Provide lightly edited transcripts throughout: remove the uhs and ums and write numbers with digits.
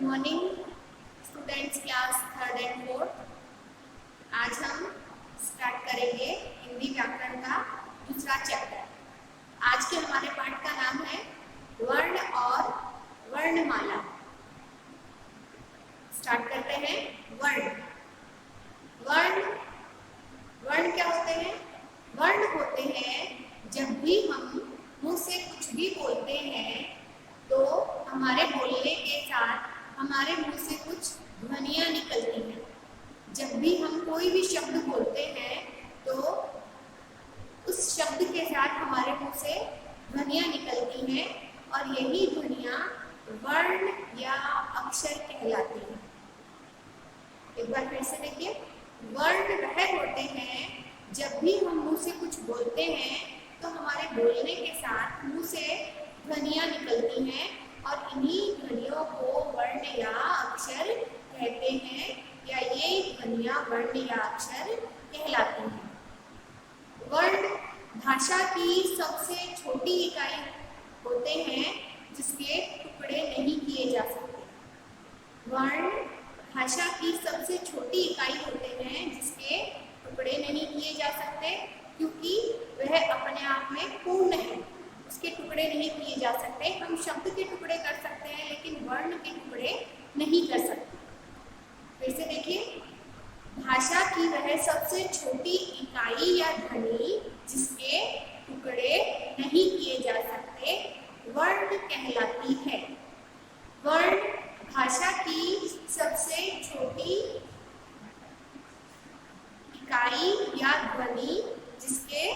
Morning students class third and fourth. आज हम start करेंगे हिंदी व्याकरण का दूसरा चैप्टर। आज के हमारे पाठ का नाम है वर्ण और वर्णमाला। स्टार्ट करते हैं। वर्ण वर्ण वर्ण क्या होते हैं? वर्ण होते हैं जब भी हम मुंह से कुछ भी बोलते हैं तो हमारे बोलने के साथ हमारे मुंह से कुछ ध्वनियाँ निकलती हैं। जब भी हम कोई भी शब्द बोलते हैं तो उस शब्द के साथ हमारे मुंह से ध्वनियाँ निकलती हैं और यही ध्वनियाँ वर्ण या अक्षर कहलाती हैं। एक बार फिर से देखिए, वर्ण वह होते हैं जब भी हम मुंह से कुछ बोलते हैं तो हमारे बोलने के साथ मुंह से ध्वनियाँ निकलती हैं और इन्हीं ध्वनियों को वर्ण या अक्षर कहते हैं या ये ध्वनियाँ वर्ण या अक्षर कहलाती हैं। वर्ण भाषा की सबसे छोटी इकाई होते हैं जिसके टुकड़े नहीं किए जा सकते। वर्ण भाषा की सबसे छोटी इकाई होते हैं जिसके टुकड़े नहीं किए जा सकते, क्योंकि वह अपने आप में पूर्ण है। उसके टुकड़े नहीं किए जा सकते। हम शब्द के टुकड़े कर सकते हैं लेकिन वर्ण के टुकड़े नहीं कर सकते। फिर से देखिए, भाषा की वह सबसे छोटी इकाई या ध्वनि जिसके टुकड़े नहीं किए जा सकते वर्ण कहलाती है। वर्ण भाषा की सबसे छोटी इकाई या ध्वनि जिसके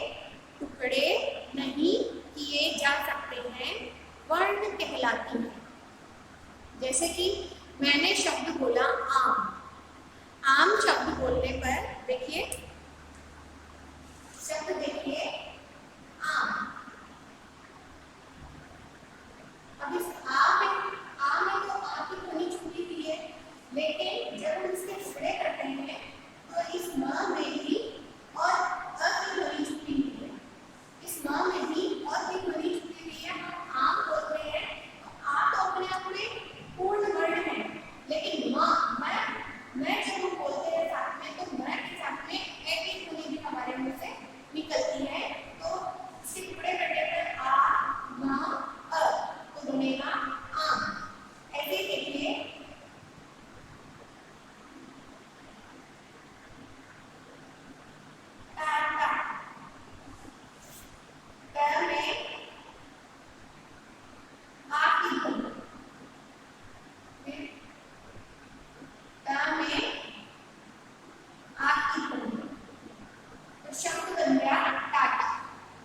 टुकड़े नहीं किए जा सकते हैं वर्ण कहलाती है। जैसे कि मैंने शब्द बोला आम। आम शब्द बोलने पर देखिए, शब्द देखिए आम। अब इस आ में तो आ की ध्वनि छूटी हुई है, लेकिन जब हम इसके टुकड़े करते हैं तो इस म में भी और अ की ध्वनि छूटी हुई है। इस म में भी और की ध्वनि छूटी हुई है। हम आम बोलते हैं, आ तो अपने आप में पूर्ण वर्ण है, लेकिन मैं जब हम बोलते हैं साथ में तो मैं के साथ में ए की ध्वनि भी हमारे मुंह से निकलती है। तो इसके टुकड़े करने पर आ म अ तो बनेगा आम। ऐसे देखिए, शब्द बन गया टाटा।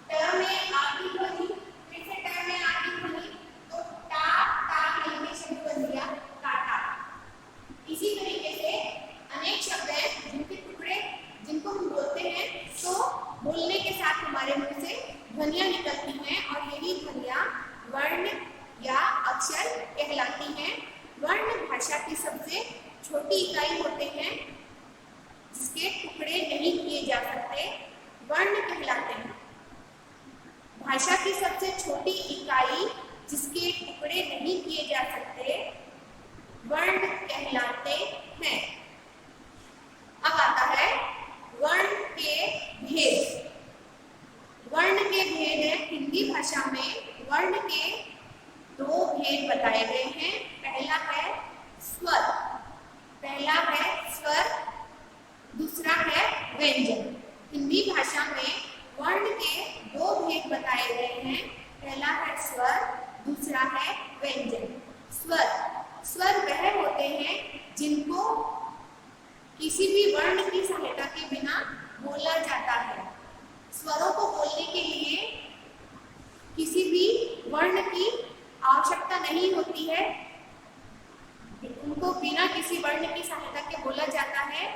ट में आ की ध्वनि, फिर से ट में आ की ध्वनि, तो टा टा मिलके शब्द बन गया टाटा। इसी तरीके से अनेक शब्द हैं जिनको हम बोलते हैं तो बोलने के साथ हमारे मुंह से ध्वनियाँ निकलती हैं और यही ध्वनियाँ वर्ण या अक्षर कहलाती हैं। वर्ण भाषा की सबसे छोटी इकाई होते हैं जिसके टुकड़े नहीं किए जा सकते वर्ण कहलाते हैं। भाषा की सबसे छोटी इकाई जिसके टुकड़े नहीं किए जा सकते वर्ण कहलाते हैं। अब आता है वर्ण के भेद। वर्ण के भेद है, हिंदी भाषा में वर्ण के दो भेद बताए गए हैं। पहला है स्वर, दूसरा है व्यंजन। हिंदी भाषा में वर्ण के दो भेद बताए गए हैं। पहला है स्वर, दूसरा है व्यंजन। स्वर वह होते हैं जिनको किसी भी वर्ण की सहायता के बिना बोला जाता है। स्वरों को बोलने के लिए किसी भी वर्ण की आवश्यकता नहीं होती है, उनको बिना किसी वर्ण की सहायता के बोला जाता है,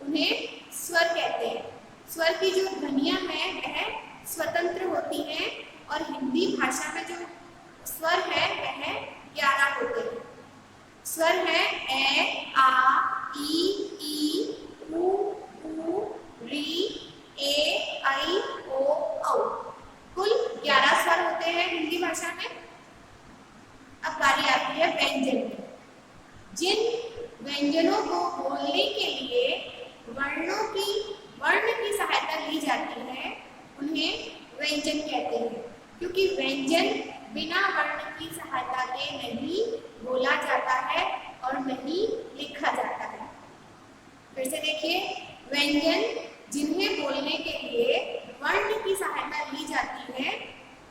उन्हें स्वर कहते हैं। स्वर की जो ध्वनियाँ हैं वह स्वतंत्र होती हैं और हिंदी भाषा में जो स्वर है वह 11 होते हैं। स्वर है ए, आ, ई, उ, री, ए, ऐ, ओ, औ। कुल 11 स्वर होते हैं हिंदी भाषा में। अब बारी आती है व्यंजन की। व्यंजनों को बोलने के लिए वर्ण की सहायता ली जाती है, उन्हें व्यंजन कहते हैं। क्योंकि व्यंजन बिना वर्ण की सहायता के नहीं बोला जाता है और नहीं लिखा जाता है। फिर से देखिए, व्यंजन जिन्हें बोलने के लिए वर्ण की सहायता ली जाती है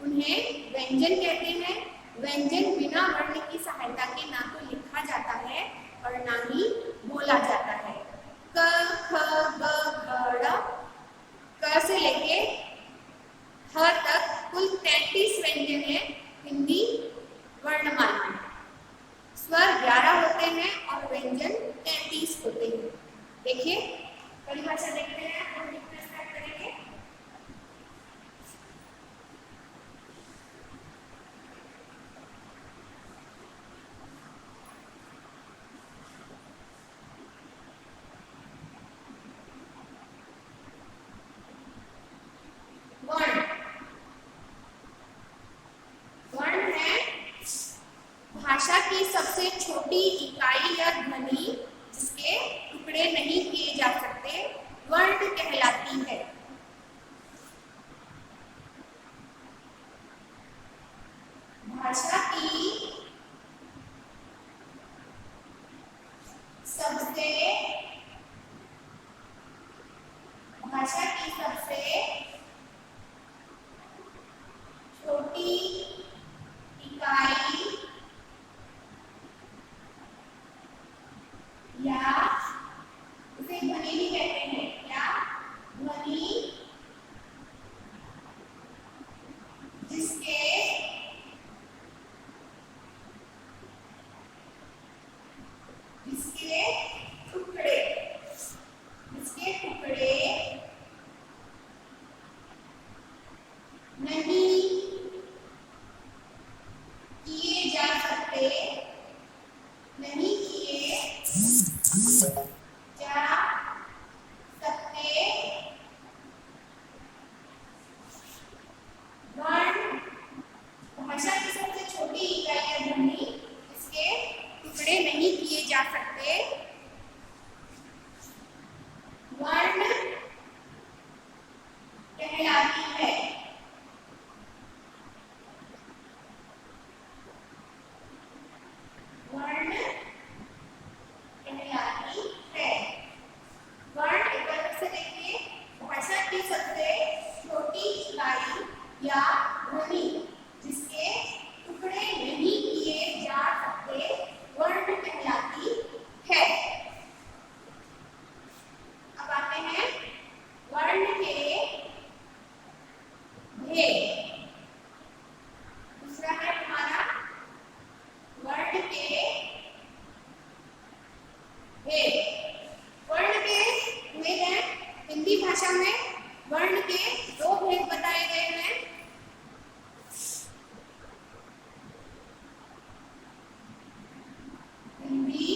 उन्हें व्यंजन कहते हैं। व्यंजन बिना वर्ण की सहायता के ना तो लिखा जाता है और ना ही बोला जाता है। क ख ग घ ड़, क से लेके ह तक कुल 33 व्यंजन है हिंदी वर्णमाला में। स्वर 11 होते हैं और व्यंजन 33 होते हैं। देखिए परिभाषा देखते हैं, हम लिखना स्टार्ट करेंगे। वर्ण, वर्ण है भाषा की सबसे छोटी इकाई या ध्वनि जिसके टुकड़े नहीं किए जा सकते, वर्ण कहलाती है। भाषा की सबसे छोटी इकाई या उसे ध्वनि भी कहते हैं, या ध्वनि जिसके टुकड़े नहीं किए जा सकते, नहीं किए जा सकते, वर्ण भाषा की सबसे छोटी इकाई या ध्वनि इसके टुकड़े नहीं किए जा सकते, वर्ण कहलाती है। वर्ण कहलाती है। वर्ण एक बार फिर से देखिए, भाषा की सबसे छोटी इकाई या ध्वनि जिसके टुकड़े नहीं किए जा सकते, वर्ण कहलाती है। अब आते हैं वर्ण के भेद। दूसरा है हमारा वर्ण के भेद। वर्ण के भेद हैं, हिंदी भाषा में वर्ण के 2 भेद बताए गए हैं। हिंदी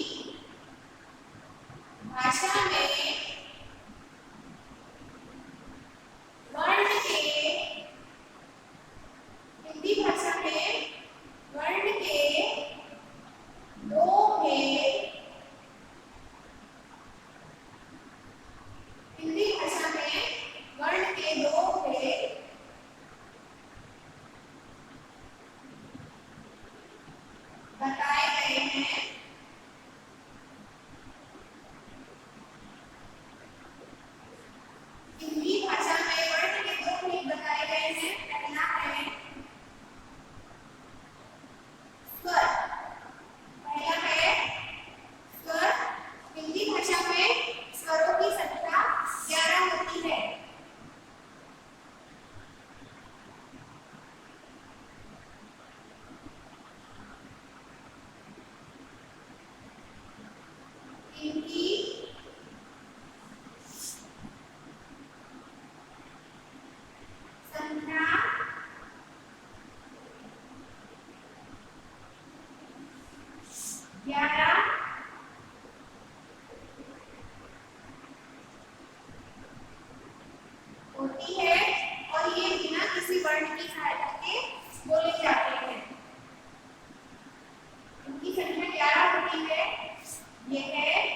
भाषा में वर्ण के हिंदी भाषा में वर्ण के 2 भेद, हिंदी भाषा में वर्ण के 2 भेद बताए गए हैं। हिंदी भाषा में वर्ण के 2 भेद बताए गए हैं। पहला है स्वर। पहला है स्वर। हिंदी भाषा में स्वरों की संख्या 11 होती है। इनकी संख्या 11 होती है और ये बिना किसी वर्ण की सहायता के बोले जाते हैं। उनकी संख्या 11 होती है। ये है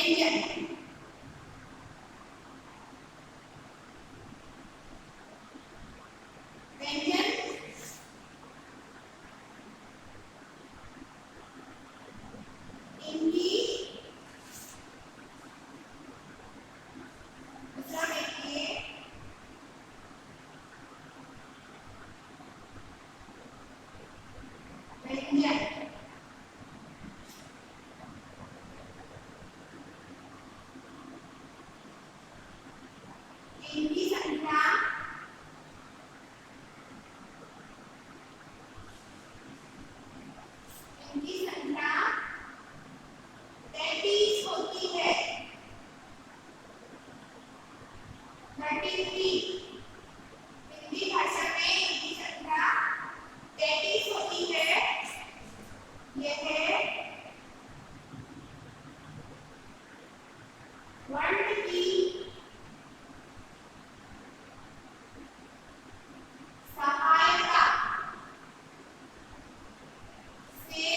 व्यंजन, व्यंजन हिंदी, दूसरा देखिए व्यंजन, हिंदी संख्या, हिंदी संख्या 33 होती है, 33। हिंदी भाषा में हिंदी संख्या 33 होती है। यह वर्ण की सहायता से,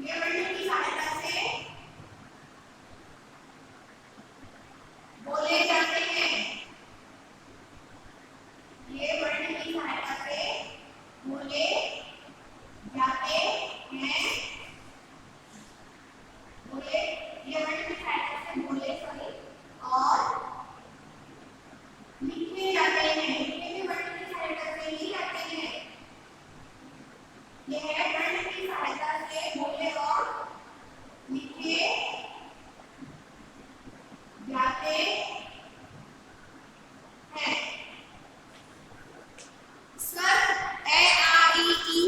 ये वर्ण की सहायता से बोले जाते हैं, ये वर्ण की सहायता से बोले जाते हैं, बोले, ये वर्ण की सहायता से बोले सॉरी और लिखे जाते हैं, लिखे भी वर्ण की सहायता से ही जाते हैं। यह वर्ण की सहायता से बोले और लिखे जाते हैं। स्वर ए आ ई ई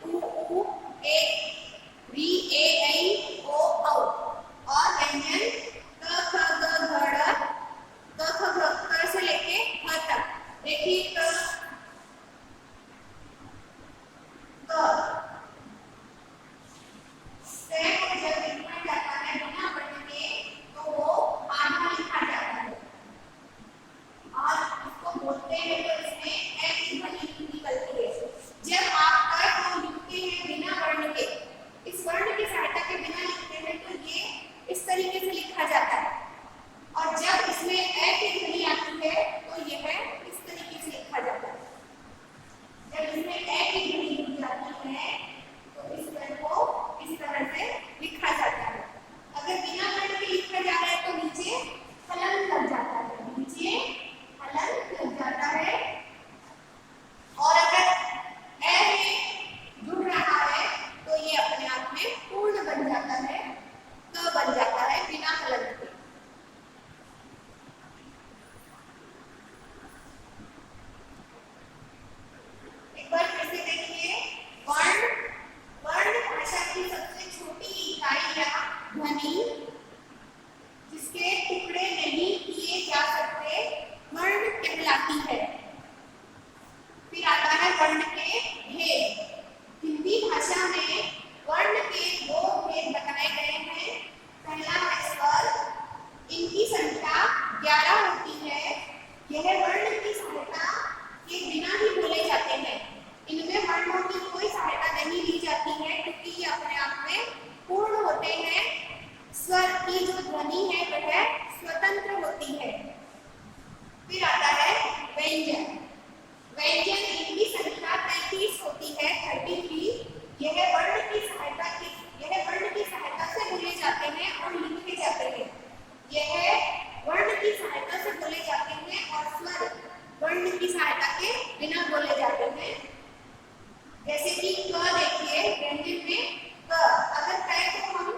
उ ऊ ए री ए ऐ ओ औ और व्यंजन क ख ग घ ड़, क ख ग क से लेके ह तक। देखिए क से को जब लिखा जाता है बिना वर्ण के तो वो आधा लिखा जाता है और इसको बोलते हैं तो इसमें ए की ध्वनि निकलती है। जब आप क को लिखते हैं बिना वर्ण के, इस वर्ण की सहायता के बिना लिखते हैं तो ये इस तरीके से लिखा जाता है और जब इसमें ए की ध्वनि आती है तो यह इस तरीके से लिखा जाता है। जब इसमें ए की ध्वनि जुड़ जाती है तो इस वर्ण को इस तरह से लिखा जाता है। अगर बिना वर्ण के लिखा जा रहा है तो नीचे हलन लग जाता है, नीचे हलन लग जाता है। और अगर ए में जुड़ रहा है तो ये अपने आप में पूर्ण बन जाता है, क बन जाता है बिना हलन के। एक बार फिर से देखिए, वर्ण, वर्ण भाषा की सबसे छोटी इकाई या ध्वनि जिसके टुकड़े नहीं किए जा सकते वर्ण कहलाती है। फिर आता है वर्ण के भेद। हिंदी भाषा में वर्ण के दो भेद बताए गए हैं। पहला है स्वर, इनकी संख्या 11 होती है। यह वर्ण की सहायता के बिना ही बोले जाते हैं। इनमें वर्णों की कोई सहायता नहीं ली जाती है क्योंकि ये अपने आप में पूर्ण होते हैं। स्वर की जो ध्वनि है वह स्वतंत्र होती है। फिर आता है व्यंजन। व्यंजन इनकी संख्या 33 होती है, 33। यह वर्ण की सहायता से बोले जाते हैं और लिखे जाते हैं। यह वर्ण की सहायता से बोले जाते हैं और स्वर वर्ण की सहायता के बिना बोले जाते हैं। जैसे कि क देखिए, व्यंजन में क, अगर क को हम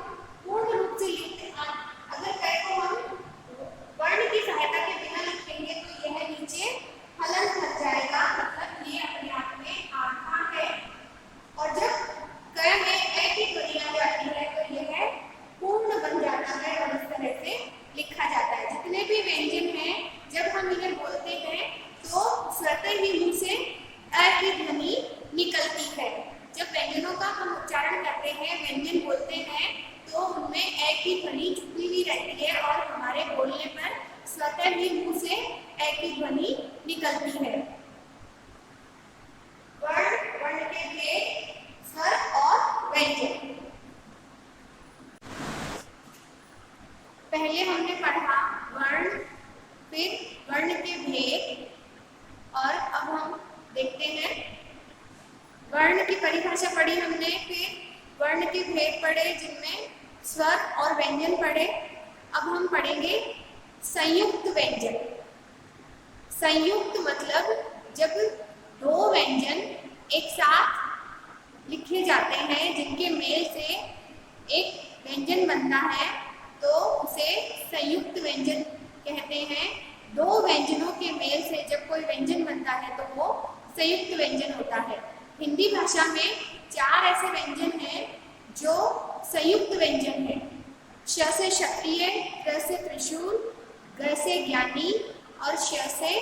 पूर्ण रूप से लिखते हैं, अगर क को हम वर्ण की सहायता के बिना लिखेंगे तो यह नीचे हलन लग जाएगा, मतलब ये अपने आप में आधा है। और जब क में ए की ध्वनि आ जाती है तो यह पूर्ण बन जाता है और इस तरह से लिखा जाता है। जितने भी व्यंजन हैं जब हम इन्हें बोलते हैं तो स्वतः ही मुंह से अ की ध्वनि निकलती है। जब व्यंजनों का हम उच्चारण करते हैं, व्यंजन बोलते हैं तो उनमें ए की ध्वनि छुपी हुई रहती है और हमारे बोलने पर स्वतः ही मुंह से ए की ध्वनि निकलती है। वर्ण, वर्ण के भेद, स्वर और व्यंजन। हमने पढ़ा वर्ण, फिर वर्ण के भेद, और अब हम देखते हैं वर्ण की परिभाषा पढ़ी हमने, फिर वर्ण के भेद पढ़े जिनमें स्वर और व्यंजन पढ़े। अब हम पढ़ेंगे संयुक्त व्यंजन। संयुक्त मतलब जब दो व्यंजन एक साथ लिखे जाते हैं जिनके मेल से एक व्यंजन बनता है तो उसे संयुक्त व्यंजन कहते हैं। दो व्यंजनों के मेल से जब कोई व्यंजन बनता है तो वो संयुक्त व्यंजन होता है। हिंदी भाषा में 4 ऐसे व्यंजन हैं जो संयुक्त व्यंजन है। श से क्षत्रिय, त्र से त्रिशूल, ग से ज्ञानी और श से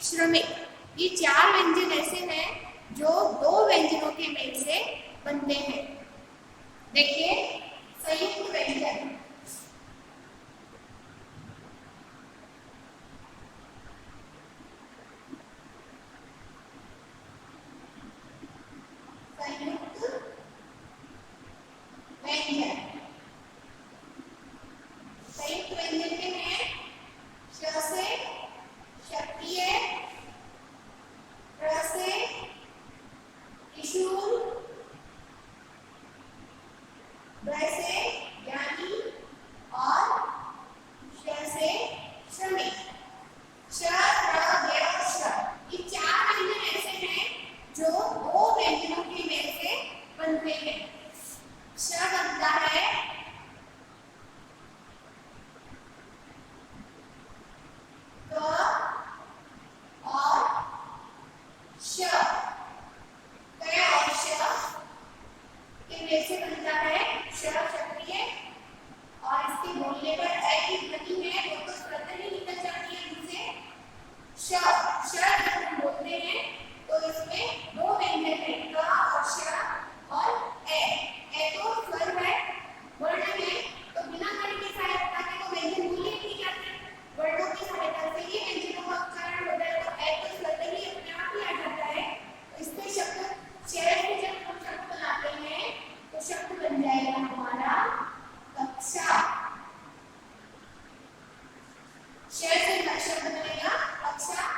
श्रमिक। ये 4 व्यंजन ऐसे हैं जो दो व्यंजनों के मेल से बनते हैं। देखिए संयुक्त व्यंजन। संयुक्त व्यंजन, संयुक्त व्यंजन के हैं श से क्षत्रिय, त्र से त्रिशूल, ग से ज्ञानी और श से श्रमिक। श, त्र, ज्ञ और श, ये 4 व्यंजन ऐसे हैं जो दो व्यंजनों के मेल से बनते हैं। श बनता है क और श, क और श के मेल से बनता है श क्षत्रिय, और इसके बोलने पर ऐ की ध्वनि है वो तो स्वतः ही निकल जाती है मुझसे। श, श जब हम बोलते हैं तो इसमें दो व्यंजन है क और श और ए तो स्वर है, वर्ण है, तो बिना वर्ण की सहायता के तो व्यंजन बोले नहीं जाते। वर्णों की सहायता से ही व्यंजनों का उच्चारण होता है, तो ए तो स्वतः ही अपने आप ही आ जाता है। तो इसमें शब्द शेर में जब हम शब्द बनाते हैं तो शब्द बन जाएगा हमारा कक्षा। शेर से शब्द बनेगा कक्षा।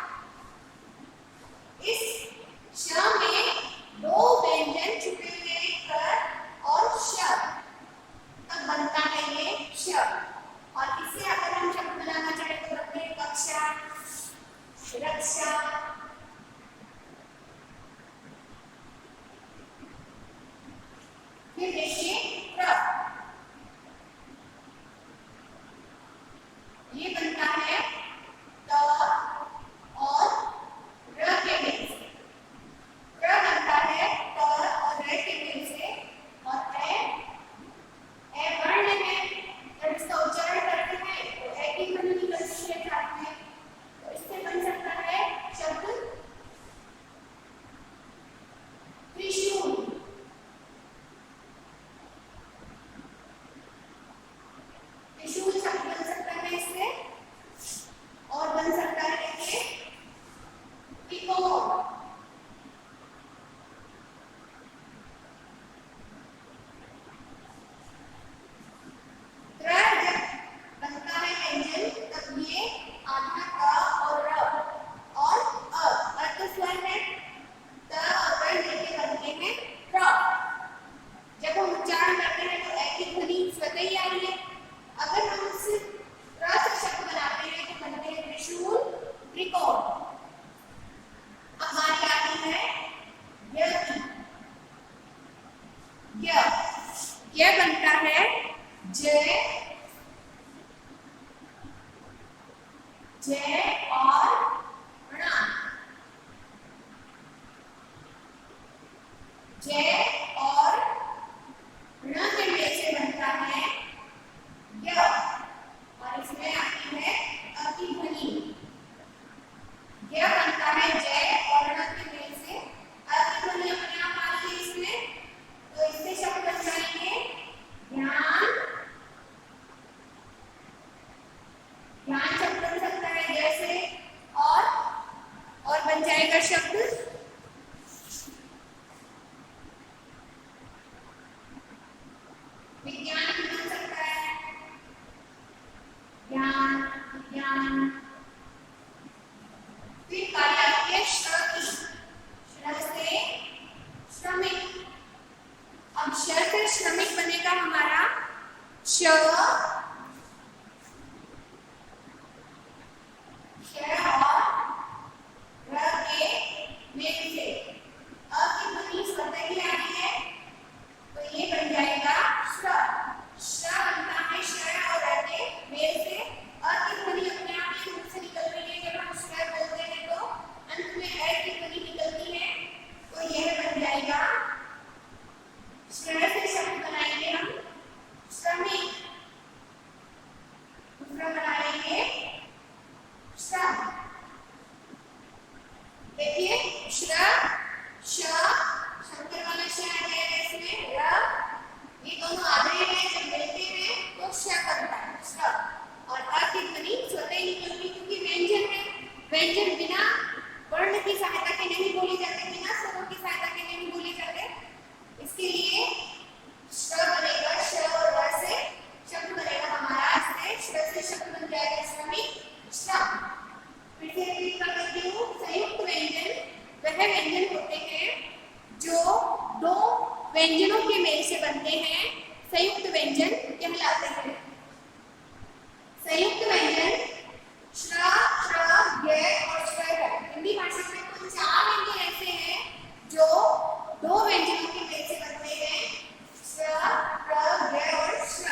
इस श में दो व्यंजन छुपे हुए कर और श तब बनता है ये श, और इससे अगर हम शब्द बनाना चाहें तो बनते हैं कक्षा, रक्षा। फिर देखिए प्र, ये बनता है त और र के मेल से। प्र बनता है त और र के मेल से, और ए वर्ण है, जब इसका उच्चारण करते हैं तो ए की ध्वनि निकलती है साथ में, तो इससे बन सकता है शब्द त्रिशूल। त्रिशूल शब्द बन सकता है इससे, और बन सकता है देखिए त्रिकोण। त्र जब बनता है व्यंजन तब ये आधा क और र और अर्थ स्वर है, त और र मिलके बनते हैं प्र। जब हम उच्चारण करते हैं तो ए की ध्वनि स्वतः ही आ रही है। अगर हम उस प्र से शब्द बनाते हैं तो बनते हैं त्रिशूल, त्रिकोण। अब बारी आती है य की। य बनता है जय, जय और ण। जय और ण के मेल से बनता है य, और इसमें आती है अ की ध्वनि। य बनता है जय और ण के मेल से, अ की ध्वनि अपने आप आ रही है इसमें, तो इससे शब्द बन जाएंगे ज्ञान। ज्ञान शब्द बन सकता है जैसे, और बन जाएगा शब्द विज्ञान भी बन सकता है। ज्ञान श और र के मेल से अ की ध्वनि स्वतः ही आनी है, तो ये बन जाएगा श्र। श्र बनता है श और र के मेल से। अ की ध्वनि अपने आप ही मुंह से निकल रही है, जब हम श्र बोलते हैं तो अंत में अ की ध्वनि निकलती है, तो यह बन जाएगा श्र से शब्द बनाएंगे हम श्रमिक, दूसरा बनाएंगे श्रम। देखिए श्र श शंकर वाला श आ जाएगा इसमें, र ये दोनों आधे हैं, जब मिलते हैं तो श बनता है श्र। और अ की ध्वनि स्वतः ही निकलती, क्योंकि व्यंजन है, व्यंजन बिना वर्ण की सहायता के नहीं बोले जाते, बिना स्वरों की सहायता के नहीं बोले जाते। इसके लिए श्र बनेगा, श और र से शब्द बनेगा हमारा, इससे श्र से शब्द बन जाएगा श्रमिक, श्रम। फिर से रिपीट कर देती हूँ, संयुक्त व्यंजन वह व्यंजन होते हैं जो दो व्यंजनों के मेल से बनते हैं, संयुक्त व्यंजन कहलाते हैं। संयुक्त व्यंजन श्र, श्र, य और श्र है। हिंदी भाषा में कुल 4 व्यंजन ऐसे हैं जो दो व्यंजनों के मेल से बनते हैं, श्र, प्र, य और श्र।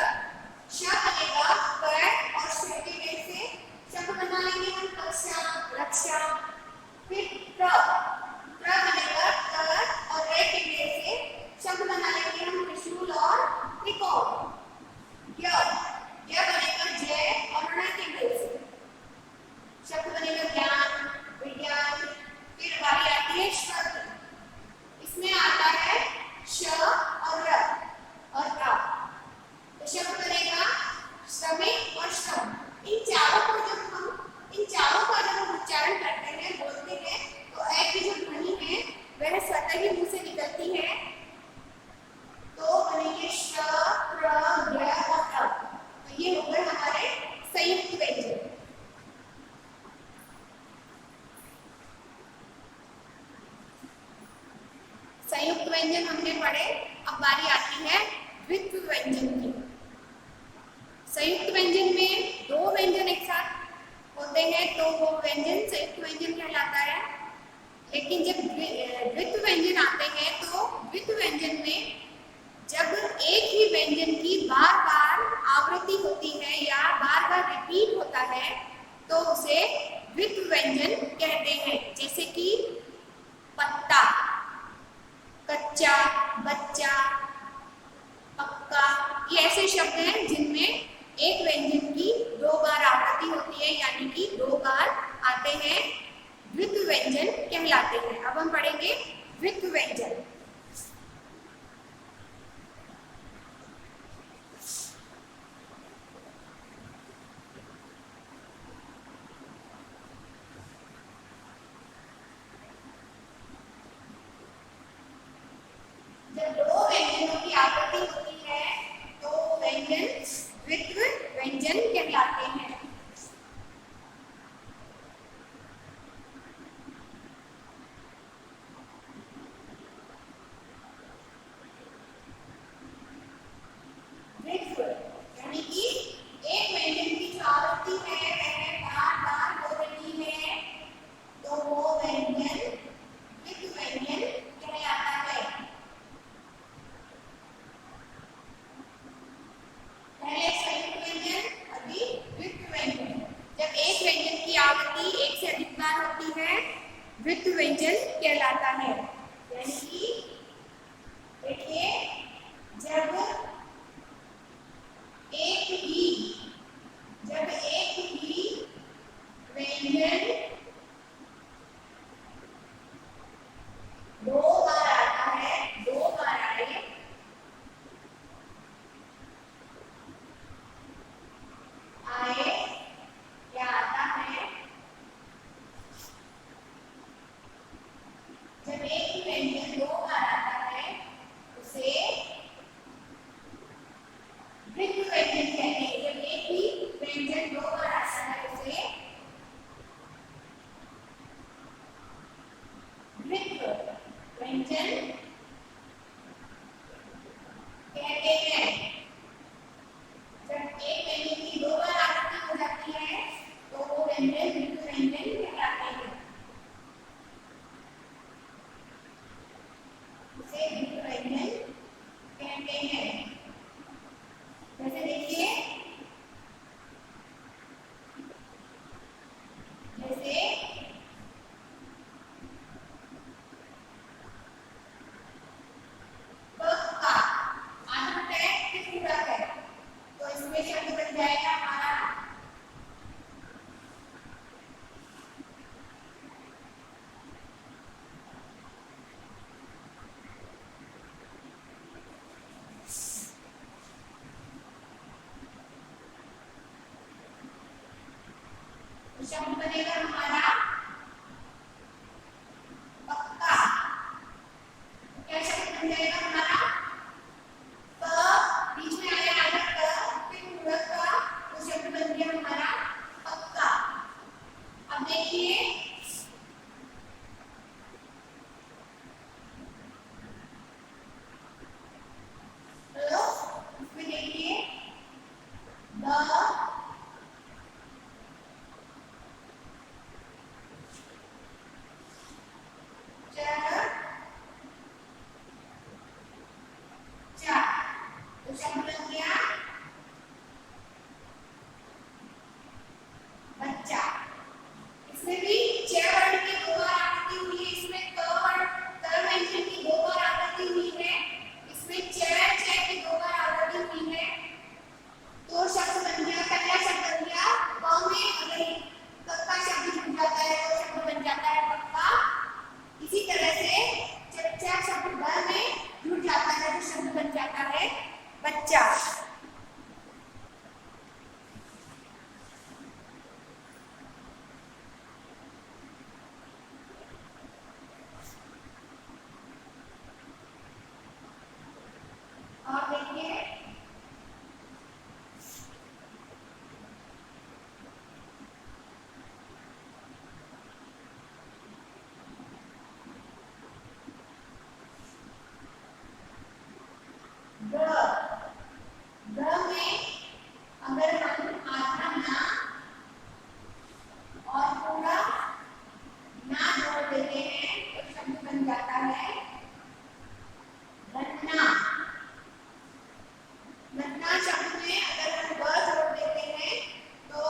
श बनेगा क और श्र के मेल से शब्द बना लेंगे हम कक्षा, रक्षा। फिर प्र, प्र बनेगा त और रे के मेल से शब्द बना लेंगे हम त्रिशूल और त्रिकोण। य, य बनेगा जय और ण के मेल से शब्द बनेगा ज्ञान, विज्ञान। फिर बारी आती है श्र की, इसमें आता है श और र और रा, तो शब्द बनेगा श्रमिक और श्रम। इन चारों का जब हम उच्चारण करते हैं, बोलते हैं, तो ए की जो ध्वनि है वह स्वतः ही मुंह से निकलती है, तो बनेंगे श्र, प्र, य और अ। तो ये हो गए हमारे संयुक्त व्यंजन। संयुक्त व्यंजन हमने पढ़े, अब बारी आती है द्वित्व व्यंजन की। संयुक्त व्यंजन में दो व्यंजन एक साथ होते हैं तो वो व्यंजन संयुक्त व्यंजन कहलाता है। लेकिन जब द्वित्व व्यंजन आते हैं तो द्वित्व व्यंजन में जब एक ही व्यंजन की बार बार आवृत्ति होती है या बार बार रिपीट होता है तो उसे द्वित्व व्यंजन कहते हैं। जैसे कि पत्ता, कच्चा, बच्चा, पक्का, ये ऐसे शब्द हैं जिनमें एक व्यंजन की 2 बार आवृत्ति होती है, यानी कि 2 बार आते हैं, द्वित्व व्यंजन कहलाते हैं। अब हम पढ़ेंगे द्वित्व व्यंजन। जब 2 व्यंजनों की आवृत्ति होती है तो व्यंजन द्वित्व व्यंजन कहलाते हैं। द्वित्व यानी कि एक व्यंजन की जो आवृत्ति है वह बार बार हो रही है, तो वो व्यंजन द्वित्व व्यंजन कहलाता है। पहले संयुक्त व्यंजन, अभी द्वित्व व्यंजन। जब एक व्यंजन की आवृत्ति एक से अधिक बार होती है, द्वित्व व्यंजन कहलाता है। यानी कि देखिए, जब एक ही व्यंजन 2 बार आता है, 2 बार आए, क्या आता है, जब एक शब्द बनेगा हमारा पक्का। क्या शब्द बन जाएगा हमारा? क, बीच में आया आधा क, फिर पूरक का, तो शब्द बन गया हमारा पक्का। अब देखिए तो इसमें देखिए द, तो शब्द बन गया बच्चा। इसमें भी च वर्ण की दो बार आवृत्ति हुई है, इसमें क वर्ण त व्यंजन की दो बार आवृत्ति हुई है, इसमें च की दो बार आवृत्ति हुई है। तो शब्द बन गया, पहला शब्द बन गया क में अगर क का शब्द जुड़ जाता है तो शब्द बन जाता है पक्का। इसी तरह से जब च शब्द ब में जुड़ जाता है तो शब्द बन जाता है बच्चा। और देखिए ग में अगर हम आधा ना और पूरा ना जोड़ देते हैं तो शब्द बन जाता है घटना। घटना शब्द में अगर हम ब जोड़ देते हैं तो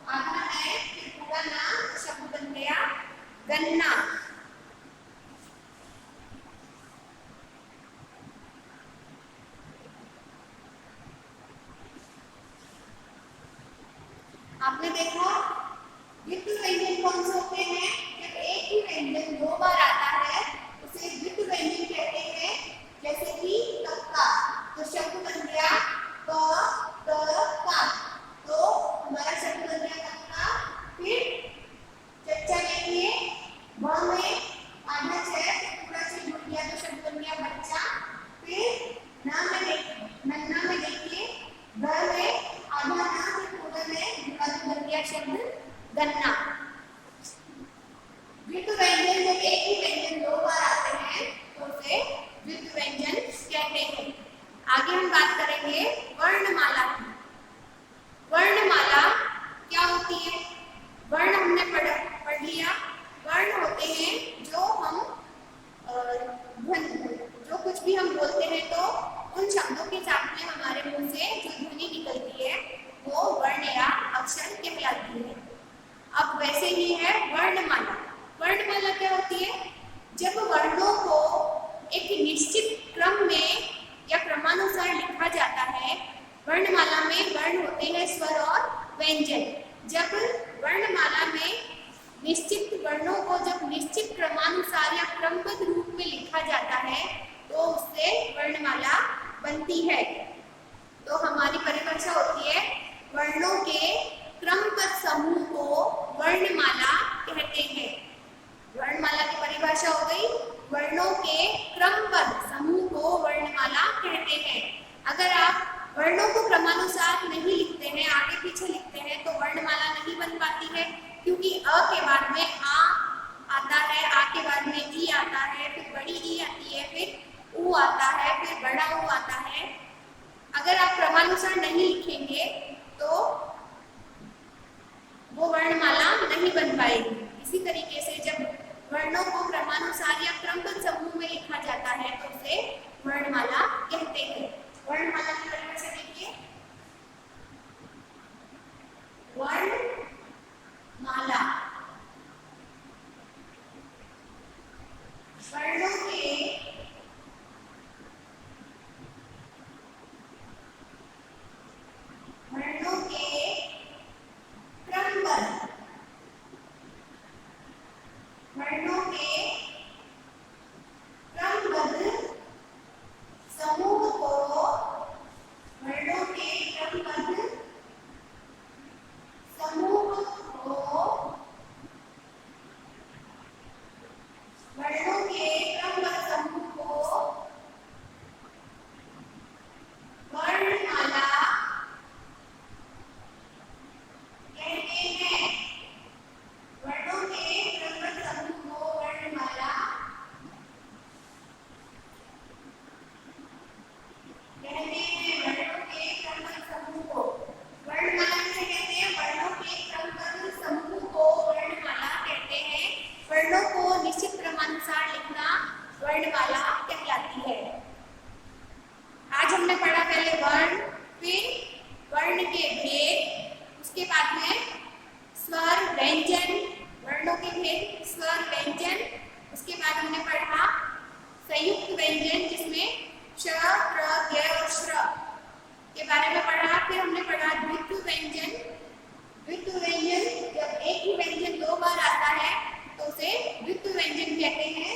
आधा है फिर पूरा ना, तो शब्द बन गया गन्ना। आपने देखा द्वित्व व्यंजन कौन से होते हैं? जब एक ही व्यंजन दो बार आता है उसे द्वित्व व्यंजन कहते हैं। जैसे कि कक्का, तो शब्द बन गया क का, तो हमारा शब्द बन गया कक्का। फिर चच्चा देखिए ब में आधा छ पूरा से जुड़ गया तो शब्द बन गया बच्चा। फिर नन्ना में देखिए ग में आधा ना फिर पूरा में जुड़ा तो बन गया शब्द गन्ना। द्वित्व व्यंजन जब एक ही व्यंजन दो बार आते हैं तो उसे द्वित्व व्यंजन कहते हैं। आगे हम बात करेंगे वर्णमाला की। वर्णमाला क्या होती है? वर्ण हमने पढ़ लिया। वर्ण होते हैं जो हम जो कुछ भी हम बोलते हैं तो उन शब्दों के साथ में हमारे मुंह से जो ध्वनि निकलती है वो वर्ण या अक्षर कहलाती है। अब वैसे ही है वर्णमाला। वर्णमाला क्या होती है? जब वर्णों को एक निश्चित क्रम में या क्रमानुसार लिखा जाता है। वर्णमाला में वर्ण होते हैं स्वर और व्यंजन। जब वर्णमाला में निश्चित वर्णों को जब निश्चित क्रमानुसार या क्रमबद्ध रूप में लिखा जाता है तो उससे वर्णमाला बनती है। तो हमारी परिभाषा होती है वर्णों के क्रमबद्ध समूह को वर्णमाला कहते हैं। वर्णमाला की परिभाषा हो गई, वर्णों के क्रमबद्ध समूह को वर्णमाला कहते हैं। अगर आप वर्णों को क्रमानुसार नहीं लिखते हैं, आगे पीछे लिखते हैं तो वर्णमाला नहीं बन पाती है, क्योंकि अ के बाद में आ आता है, आ के बाद में ई आता है, फिर बड़ी ई आती है, फिर ऊ आता है, फिर बड़ा ऊ आता है। अगर आप क्रमानुसार नहीं लिखेंगे तो वो वर्णमाला नहीं बन पाएगी। इसी तरीके से जब वर्णों को क्रमानुसार या क्रमबद्ध समूह में लिखा जाता है तो उसे वर्णमाला कहते हैं। वर्णमाला की परिभाषा देखिए, वर्णमाला वर्णों के क्रमबद्ध वर्णों के क्रमबद्ध समूह को फिर हमने पढ़ा द्वित्व व्यंजन। द्वित्व व्यंजन जब एक ही व्यंजन दो बार आता है तो उसे द्वित्व व्यंजन कहते हैं।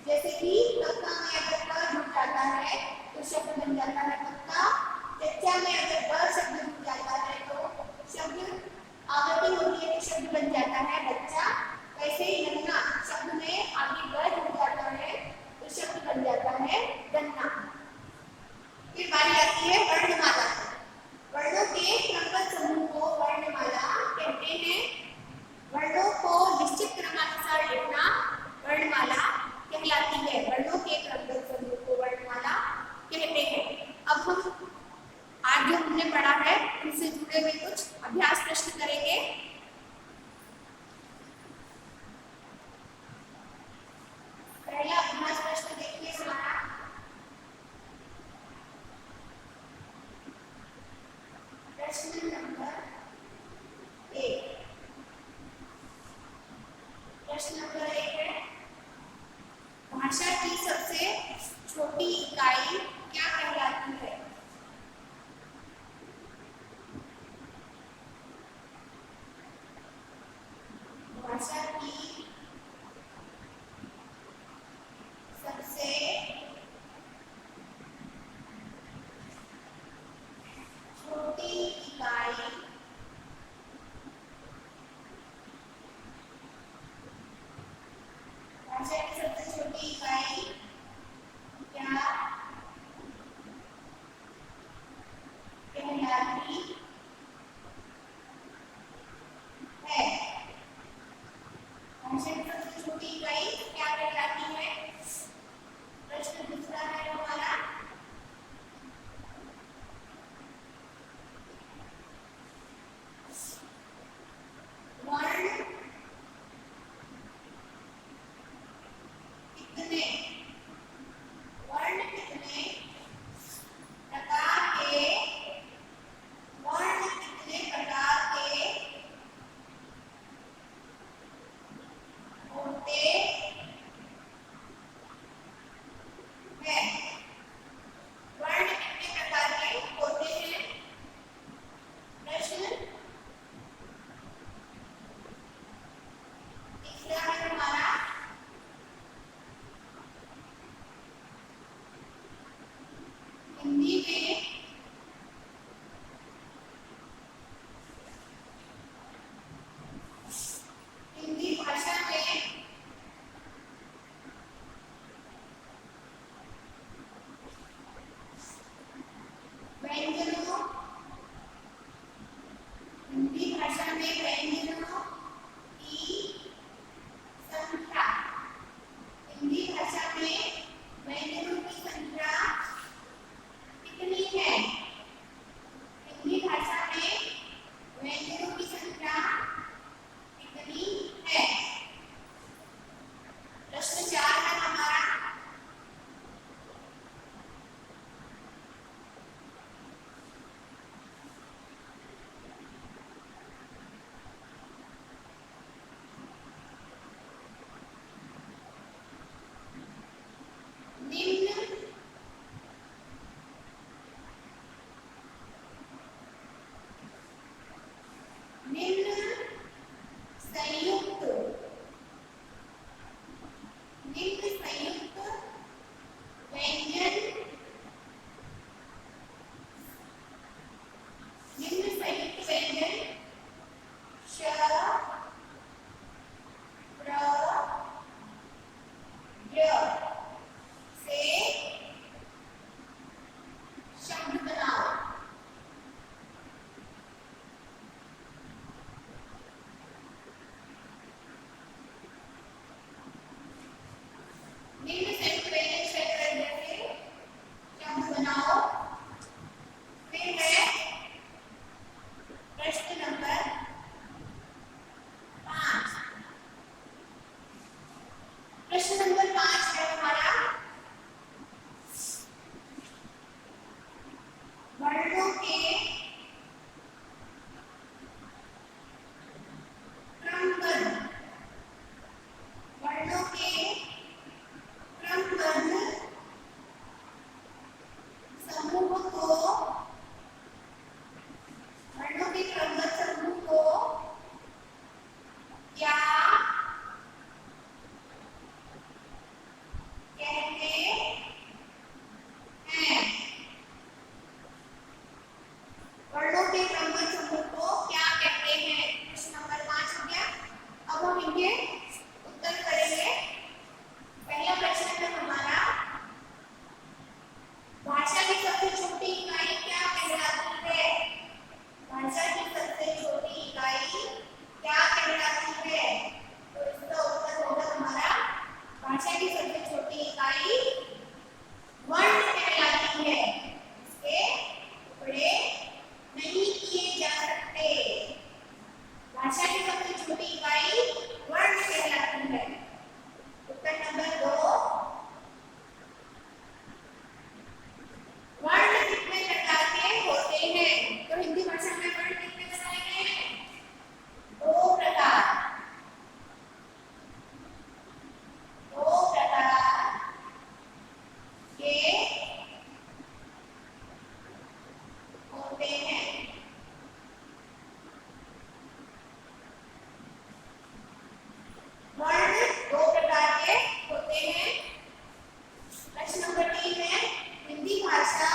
जैसे कि कक्का में अगर क जुड़ जाता है तो शब्द बन जाता है कक्का। चच्चा में अगर ब शब्द जुड़ जाता है तो शब्द आवृत्ति होती है तो शब्द बन जाता है बच्चा। वैसे ही गन्ना शब्द में आगे ब जुड़ जाता है तो शब्द बन जाता है गन्ना। फिर बारी आती है वर्णमाला। वर्णों के क्रमबद्ध समूह को वर्णमाला कहते हैं। वर्णों को निश्चित क्रमानुसार लिखना वर्णमाला कहलाती है। वर्णों के क्रमबद्ध समूह को वर्णमाला कहते हैं। अब हम आज जो हमने पढ़ा है उनसे जुड़े हुए कुछ अभ्यास प्रश्न करेंगे। पहला अभ्यास प्रश्न देखिए हमारा। प्रश्न नंबर 1। प्रश्न नंबर 1 है, भाषा की सबसे छोटी इकाई क्या कहलाती है? भाषा की सबसे छोटी इकाई भाषा की सबसे छोटी इकाई क्या कहलाती है? भाषा की सबसे छोटी इकाई क्या कहलाती है? प्रश्न दूसरा है हमारा, वर्ण कितने वर्ण कितने प्रकार के वर्ण के क्रमबद्ध समूह को क्या कहते हैं? प्रश्न नंबर 5 हो गया। अब हम इनके उत्तर करेंगे। पहला प्रश्न है हमारा, भाषा की सबसे छोटी इकाई क्या कहलाती है? भाषा की सबसे छोटी इकाई क्या कहलाती है? तो इसका उत्तर होगा हमारा, भाषा की सबसे छोटी इकाई वर्ण कहलाती है। इसके टुकड़े नहीं किए जा सकते। भाषा की सबसे छोटी इकाई वर्ण कहलाती है। उत्तर नंबर 2, वर्ण कितने प्रकार के होते हैं? तो हिंदी भाषा में वर्ण कितने बताए गए हैं? 2 प्रकार। 2 प्रकार के होते हैं। वर्ण 2 प्रकार के होते हैं। प्रश्न नंबर 3 है, हिंदी भाषा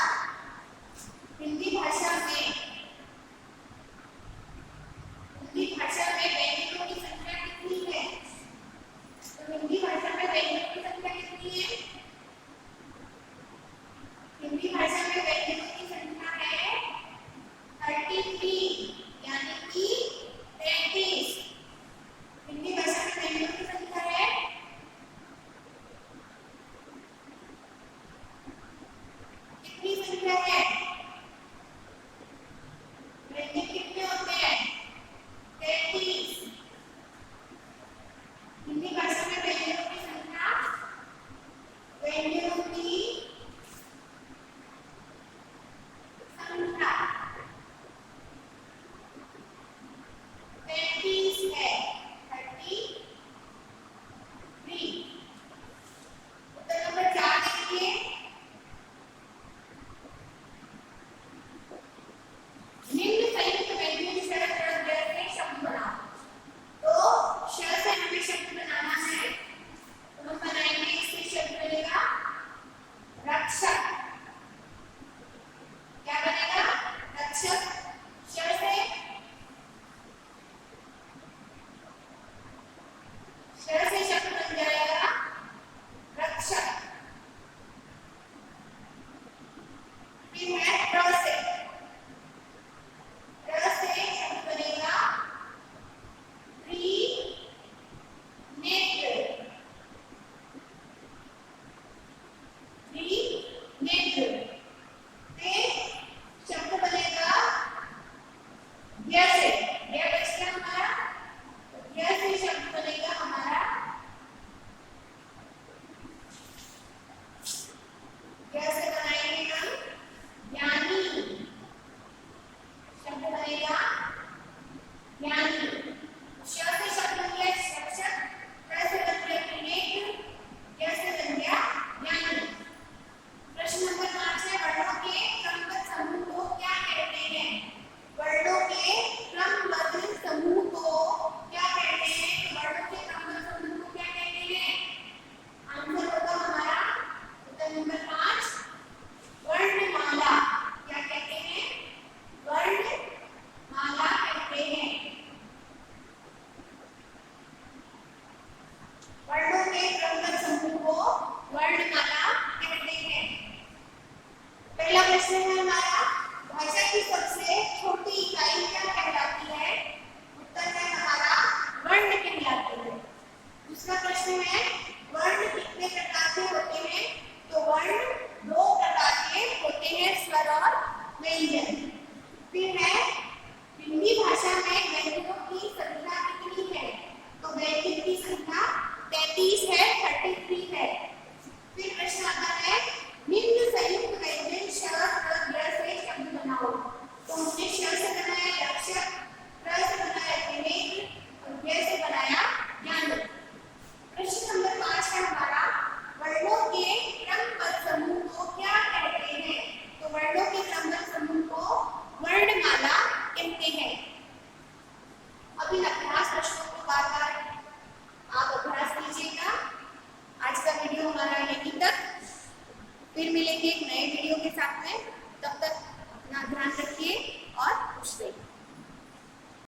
में व्यंजनों की संख्या कितनी है? तो हिंदी भाषा में व्यंजनों की संख्या कितनी है? हिंदी भाषा में व्यंजनों की संख्या है 33, यानी कि 33। हिंदी भाषा में व्यंजनों की संख्या है कितनी संख्या है? व्यंजन कितने होते हैं? 33। हिंदी भाषा में व्यंजनों की संख्या, व्यंजनों की संख्या 33 है, 33। उत्तर नंबर 4 देखिए, निम्न संयुक्त व्यंजन श ष ज से शब्द बनाओ। तो श से हमें शब्द बनाना है, तो हम बनाएंगे। इससे शब्द बनेगा रक्षक। क्या बनेगा? रक्षक। श से शब्द बन जाएगा रक्षक। फिर है र से शब्द बनेगा त्रिनेत्र। फिर शब्द बनेगा य से, य बच गया हमारा, य से शब्द बनेगा हमारा कैसे बनाएंगे हम? ज्ञानी। शब्द बनेगा ज्ञानी। श से शब्द बन गया शिक्षक, क से बन गया त्रिनेत्र, य से बन गया ज्ञानी। प्रश्न नंबर 5 है, वर्णों के क्रमबद्ध समूह को क्या कहते हैं? वर्णों के क्रमबद्ध समूह को क्या कहते हैं? वर्णों के क्रमबद्ध समूह को क्या कहते हैं? आंसर होगा हमारा उत्तर नंबर 5, वर्णमाला। क्या कहते हैं? वर्णमाला कहते हैं। वर्णों के क्रमबद्ध समूह को वर्णमाला कहते हैं। पहला प्रश्न है हमारा, भाषा की सबसे छोटी इकाई क्या कहलाती है? उत्तर है हमारा वर्ण कहलाती है। दूसरा प्रश्न है, वर्ण कितने प्रकार के होते हैं? तो वर्ण 2 प्रकार के होते हैं, स्वर और व्यंजन। फिर है